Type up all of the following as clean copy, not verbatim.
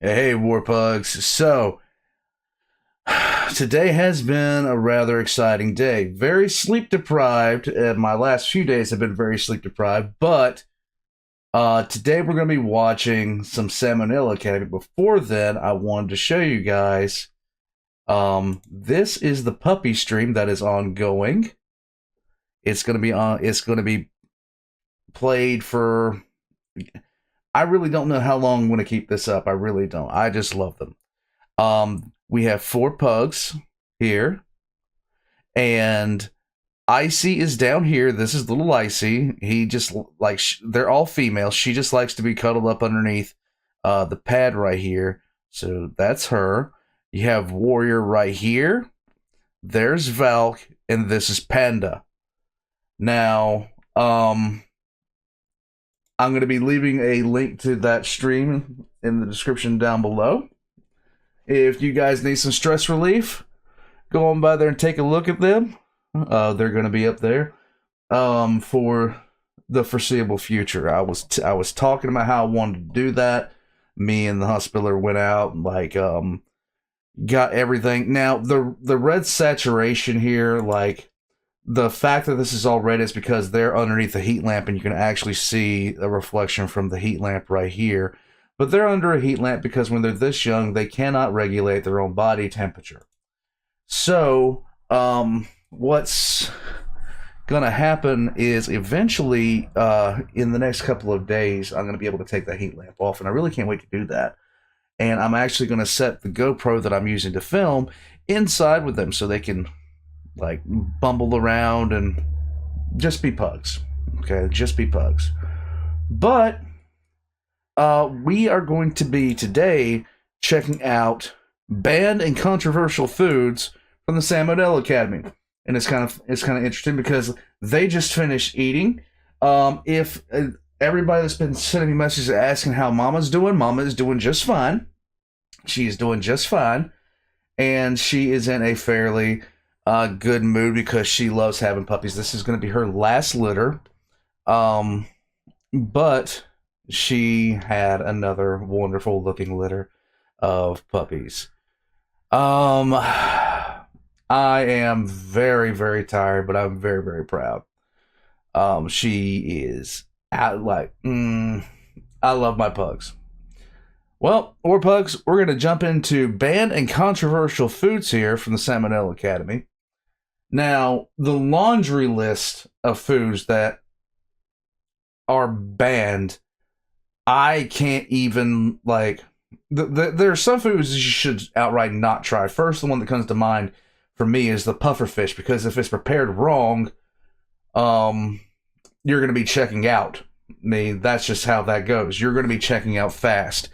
Hey, Warpugs. So, today has been a rather exciting day. Very sleep deprived. My last few days have been very sleep deprived, but today we're going to be watching some Salmonella Academy. Before then, I wanted to show you guys. This is the puppy stream that is ongoing. It's going to be on. It's going to be played for. I really don't know how long I'm going to keep this up. I really don't. I just love them. We have four pugs here, and Icy is down here. This is little Icy. He just like they're all female. She just likes to be cuddled up underneath the pad right here. So that's her. You have Warrior right here. There's Valk, and this is Panda. Now, I'm going to be leaving a link to that stream in the description down below. If you guys need some stress relief, go on by there and take a look at them. They're going to be up there for the foreseeable future. I was talking about how I wanted to do that. Me and the hospitaler went out and got everything. Now the red saturation here, like the fact that this is all red is because they're underneath the heat lamp and you can actually see a reflection from the heat lamp right here. But they're under a heat lamp because when they're this young, they cannot regulate their own body temperature. So, what's gonna happen is eventually, in the next couple of days, I'm gonna be able to take that heat lamp off, and I really can't wait to do that. And I'm actually gonna set the GoPro that I'm using to film inside with them so they can like bumble around and just be pugs. Okay, just be pugs. But we are going to be today checking out banned and controversial foods from the Salmonella Academy, and it's kind of interesting because they just finished eating. If everybody that's been sending me messages asking how Mama is doing just fine. She is doing just fine, and she is in a fairly good mood because she loves having puppies. This is going to be her last litter, but she had another wonderful looking litter of puppies. I am very, very tired, but I'm very, very proud. She is out I love my pugs. Well, or pugs, we're going to jump into banned and controversial foods here from the Salmonella Academy. Now, the laundry list of foods that are banned, I can't even, there are some foods you should outright not try. First, the one that comes to mind for me is the puffer fish, because if it's prepared wrong, you're going to be checking out. I mean, that's just how that goes. You're going to be checking out fast.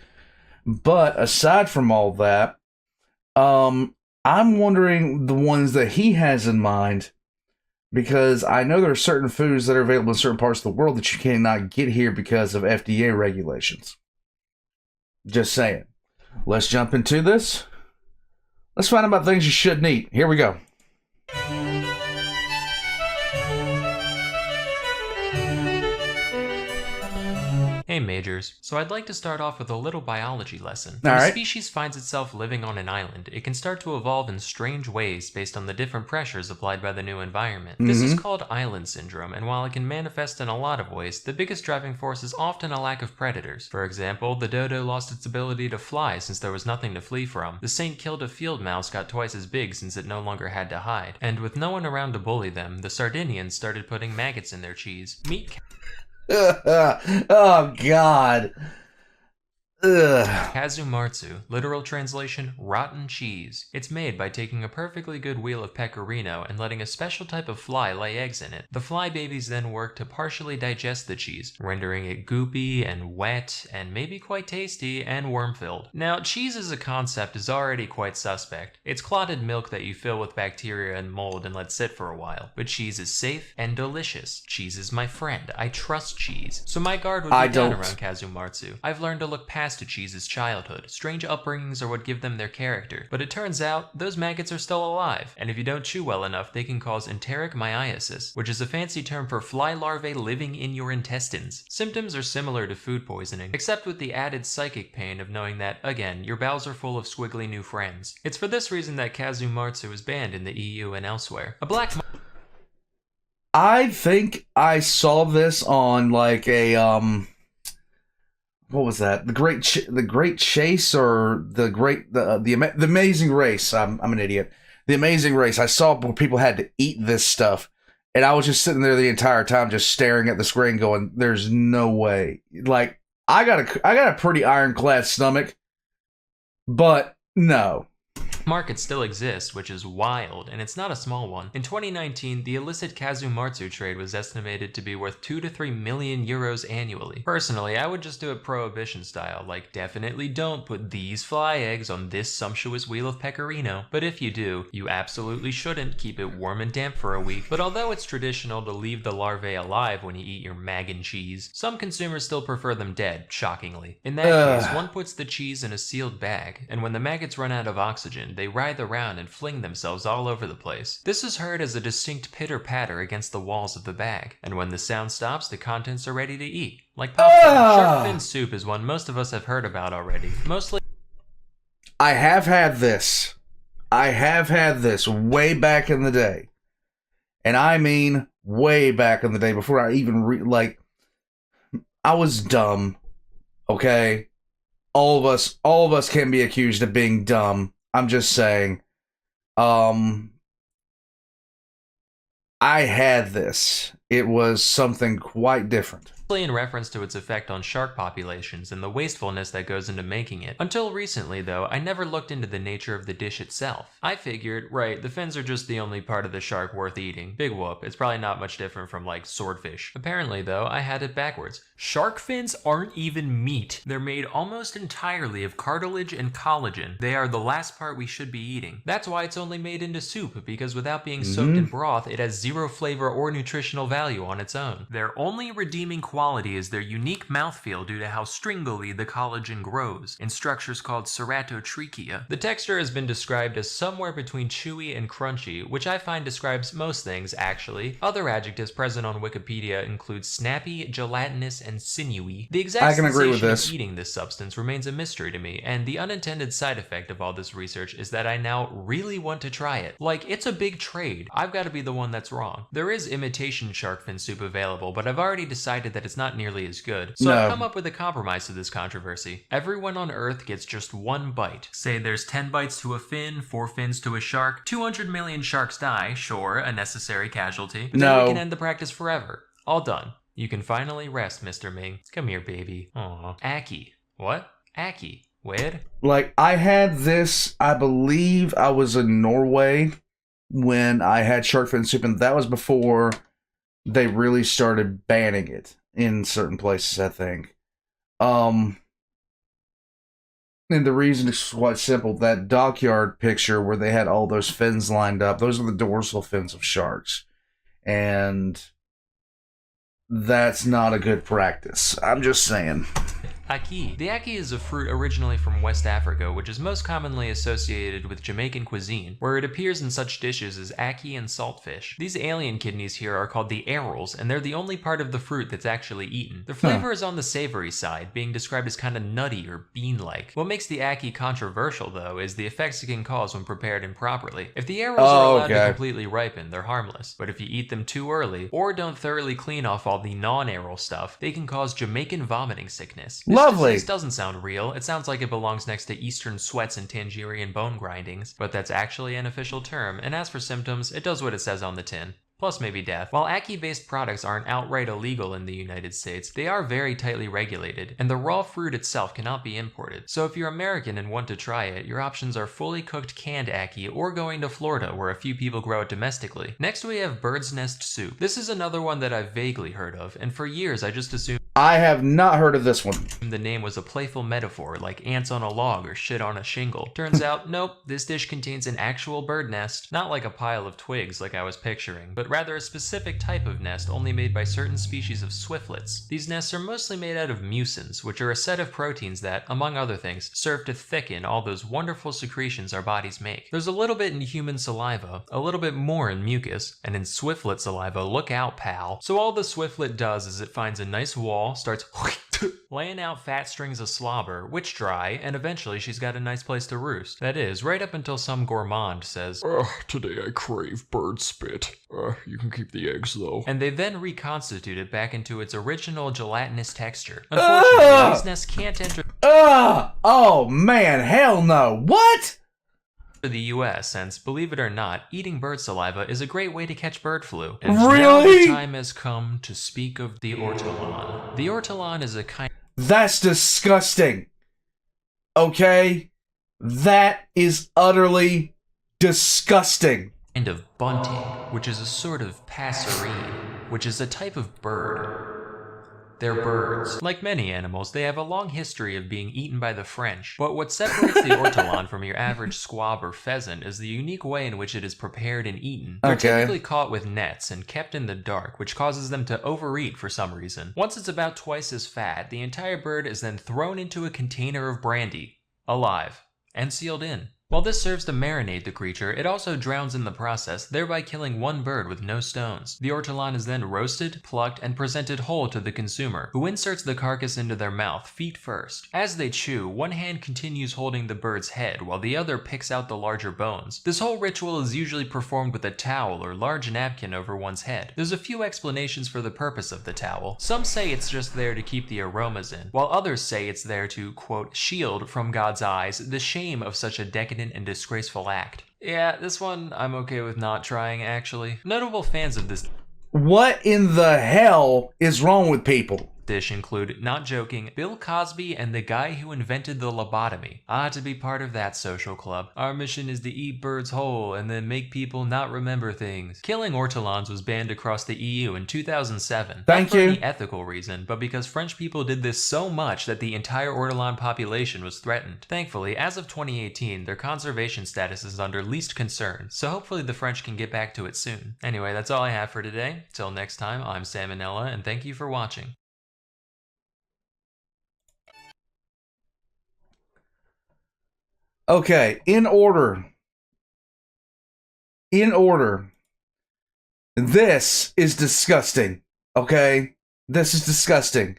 But aside from all that, I'm wondering the ones that he has in mind, because I know there are certain foods that are available in certain parts of the world that you cannot get here because of FDA regulations. Just saying. Let's jump into this. Let's find out about things you shouldn't eat. Here we go. Hey Majors, so I'd like to start off with a little biology lesson. All When a right. species finds itself living on an island, it can start to evolve in strange ways based on the different pressures applied by the new environment. This is called island syndrome, and while it can manifest in a lot of ways, the biggest driving force is often a lack of predators. For example, the dodo lost its ability to fly since there was nothing to flee from. The Saint Kilda field mouse got twice as big since it no longer had to hide. And with no one around to bully them, the Sardinians started putting maggots in their cheese. Meat Oh, God. Ugh. Kazumartsu, literal translation, rotten cheese. It's made by taking a perfectly good wheel of pecorino and letting a special type of fly lay eggs in it. The fly babies then work to partially digest the cheese, rendering it goopy and wet and maybe quite tasty and worm-filled. Now, cheese as a concept is already quite suspect. It's clotted milk that you fill with bacteria and mold and let sit for a while. But cheese is safe and delicious. Cheese is my friend. I trust cheese. So my guard would be down around Kazumartsu. I've learned to look past past a cheese's childhood. Strange upbringings are what give them their character. But it turns out, those maggots are still alive, and if you don't chew well enough, they can cause enteric myiasis, which is a fancy term for fly larvae living in your intestines. Symptoms are similar to food poisoning, except with the added psychic pain of knowing that, again, your bowels are full of squiggly new friends. It's for this reason that Kazumartsu is banned in the EU and elsewhere. A black I think I saw this on like a what was that? The Great Chase or the Amazing Race. I'm an idiot. The Amazing Race. I saw where people had to eat this stuff, and I was just sitting there the entire time, just staring at the screen, going, "There's no way." Like I got a pretty ironclad stomach, but no. market still exists, which is wild, and it's not a small one. In 2019, the illicit Kazumartsu trade was estimated to be worth 2 to 3 million euros annually. Personally, I would just do it prohibition style, like definitely don't put these fly eggs on this sumptuous wheel of pecorino. But if you do, you absolutely shouldn't keep it warm and damp for a week. But although it's traditional to leave the larvae alive when you eat your mag and cheese, some consumers still prefer them dead, shockingly. In that case, one puts the cheese in a sealed bag, and when the maggots run out of oxygen, they writhe around and fling themselves all over the place. This is heard as a distinct pitter-patter against the walls of the bag, and when the sound stops, the contents are ready to eat. Like popcorn, shark fin soup is one most of us have heard about already. Mostly I have had this. Way back in the day. And I mean way back in the day before I even I was dumb. Okay? All of us can be accused of being dumb. I'm just saying. I had this. It was something quite different. in reference to its effect on shark populations and the wastefulness that goes into making it. Until recently, though, I never looked into the nature of the dish itself. I figured, right, the fins are just the only part of the shark worth eating. Big whoop, it's probably not much different from, like, swordfish. Apparently, though, I had it backwards. Shark fins aren't even meat. They're made almost entirely of cartilage and collagen. They are the last part we should be eating. That's why it's only made into soup, because without being soaked in broth, it has zero flavor or nutritional value on its own. Their only redeeming quality is their unique mouthfeel due to how stringily the collagen grows, in structures called ceratotrichia. The texture has been described as somewhere between chewy and crunchy, which I find describes most things, actually. Other adjectives present on Wikipedia include snappy, gelatinous, and sinewy. The exact sensation of eating this substance remains a mystery to me, and the unintended side effect of all this research is that I now really want to try it. Like, it's a big trade. I've got to be the one that's wrong. There is imitation shark fin soup available, but I've already decided that it's not nearly as good. So I've come up with a compromise to this controversy. Everyone on Earth gets just one bite. Say there's 10 bites to a fin, 4 fins to a shark, 200 million sharks die, sure, a necessary casualty. But then we can end the practice forever. All done. You can finally rest, Mr. Ming. Come here, baby. Aw. Aki. What? Aki. Where? Like, I had this, I believe I was in Norway when I had shark fin soup, and that was before they really started banning it in certain places, I think. And the reason is quite simple. That dockyard picture where they had all those fins lined up, those are the dorsal fins of sharks. And that's not a good practice. I'm just saying. Aki. The aki is a fruit originally from West Africa, which is most commonly associated with Jamaican cuisine, where it appears in such dishes as aki and saltfish. These alien kidneys here are called the arils, and they're the only part of the fruit that's actually eaten. The flavor is on the savory side, being described as kind of nutty or bean-like. What makes the aki controversial, though, is the effects it can cause when prepared improperly. If the arils are allowed to completely ripen, they're harmless, but if you eat them too early, or don't thoroughly clean off all the non-aril stuff, they can cause Jamaican vomiting sickness. Lovely. This doesn't sound real. It sounds like it belongs next to Eastern sweats and Tangerian bone grindings, but that's actually an official term, and as for symptoms, it does what it says on the tin. Plus maybe death. While aki-based products aren't outright illegal in the United States, they are very tightly regulated, and the raw fruit itself cannot be imported. So if you're American and want to try it, your options are fully cooked canned aki or going to Florida where a few people grow it domestically. Next we have bird's nest soup. This is another one that I've vaguely heard of, and for years I just assumed I have not heard of this one. The name was a playful metaphor, like ants on a log or shit on a shingle. Turns out, nope, this dish contains an actual bird nest. Not like a pile of twigs like I was picturing, but rather a specific type of nest only made by certain species of swiftlets. These nests are mostly made out of mucins, which are a set of proteins that, among other things, serve to thicken all those wonderful secretions our bodies make. There's a little bit in human saliva, a little bit more in mucus, and in swiftlet saliva, look out, pal. So all the swiftlet does is it finds a nice wall, starts laying out fat strings of slobber, which dry, and eventually she's got a nice place to roost. That is, right up until some gourmand says, Today I crave bird spit. You can keep the eggs though. And they then reconstitute it back into its original gelatinous texture. Unfortunately, these nests can't enter Oh man, hell no. What? the US, since, believe it or not, eating bird saliva is a great way to catch bird flu. And Really? now the time has come to speak of the ortolan. The ortolan is a kind That's disgusting. Okay? That is utterly disgusting. of bunting, which is a sort of passerine, which is a type of bird. They're birds. Like many animals, they have a long history of being eaten by the French. But what separates the ortolan from your average squab or pheasant is the unique way in which it is prepared and eaten. They're typically caught with nets and kept in the dark, which causes them to overeat for some reason. Once it's about twice as fat, the entire bird is then thrown into a container of brandy, alive, and sealed in. While this serves to marinate the creature, it also drowns in the process, thereby killing one bird with no stones. The ortolan is then roasted, plucked, and presented whole to the consumer, who inserts the carcass into their mouth, feet first. As they chew, one hand continues holding the bird's head, while the other picks out the larger bones. This whole ritual is usually performed with a towel or large napkin over one's head. There's a few explanations for the purpose of the towel. Some say it's just there to keep the aromas in, while others say it's there to, quote, shield from God's eyes the shame of such a decadent and disgraceful act. Yeah, this one I'm okay with not trying, actually. Notable fans of this What in the hell is wrong with people? dish include, not joking, Bill Cosby and the guy who invented the lobotomy. To be part of that social club. Our mission is to eat birds whole and then make people not remember things. Killing ortolans was banned across the EU in 2007. Thank not for you. any ethical reason, but because French people did this so much that the entire ortolan population was threatened. Thankfully, as of 2018, their conservation status is under least concern, so hopefully the French can get back to it soon. Anyway, that's all I have for today. Till next time, I'm Salmonella, and thank you for watching. Okay, in order. This is disgusting. Okay? This is disgusting.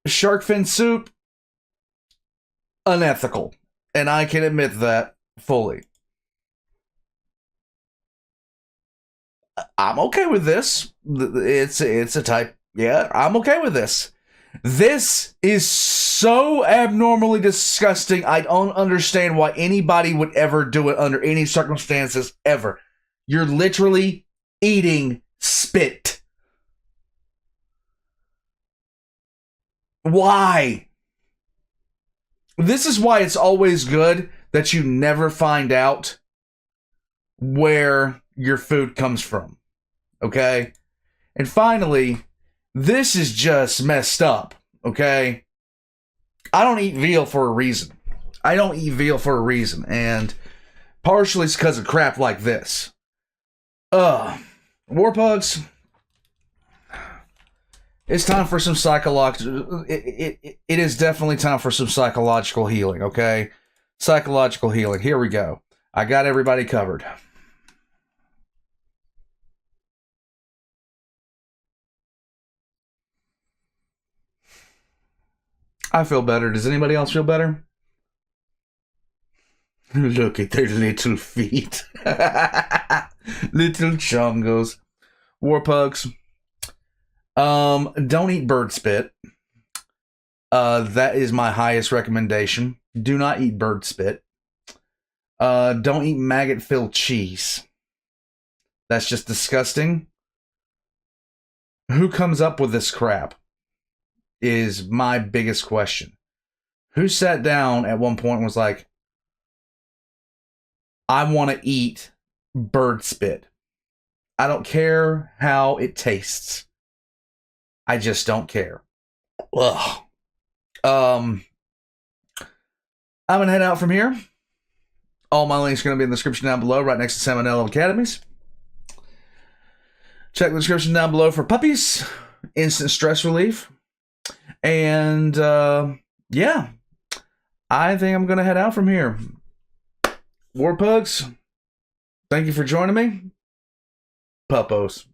Shark fin soup, unethical. And I can admit that fully. I'm okay with this. It's a type. Yeah, I'm okay with this. This is so abnormally disgusting. I don't understand why anybody would ever do it under any circumstances ever. You're literally eating spit. Why? This is why it's always good that you never find out where your food comes from. Okay? And finally, this is just messed up, okay? I don't eat veal for a reason. And partially it's because of crap like this. Warpugs, it's time for some psychological... It is definitely time for some psychological healing, okay? Psychological healing. Here we go. I got everybody covered. I feel better. Does anybody else feel better? Look at their little feet. Little chongos. Warpugs. Don't eat bird spit. That is my highest recommendation. Do not eat bird spit. Don't eat maggot-filled cheese. That's just disgusting. Who comes up with this crap? Is my biggest question. Who sat down at one point and was like, I want to eat bird spit. I don't care how it tastes. I just don't care. Ugh. I'm gonna head out from here. All my links are gonna be in the description down below, right next to Salmonella Academies. Check the description down below for puppies, instant stress relief, and yeah, I think I'm gonna head out from here. War Pugs, thank you for joining me. Puppos.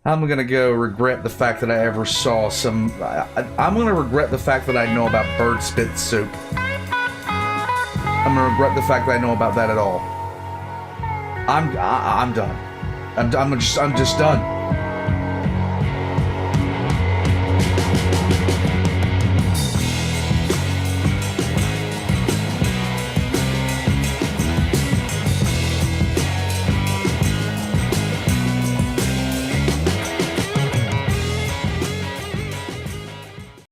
I'm gonna go regret the fact that I ever saw some. I'm gonna regret the fact that I know about bird spit soup. I'm gonna regret the fact that I know about that at all. I'm done. I'm just done.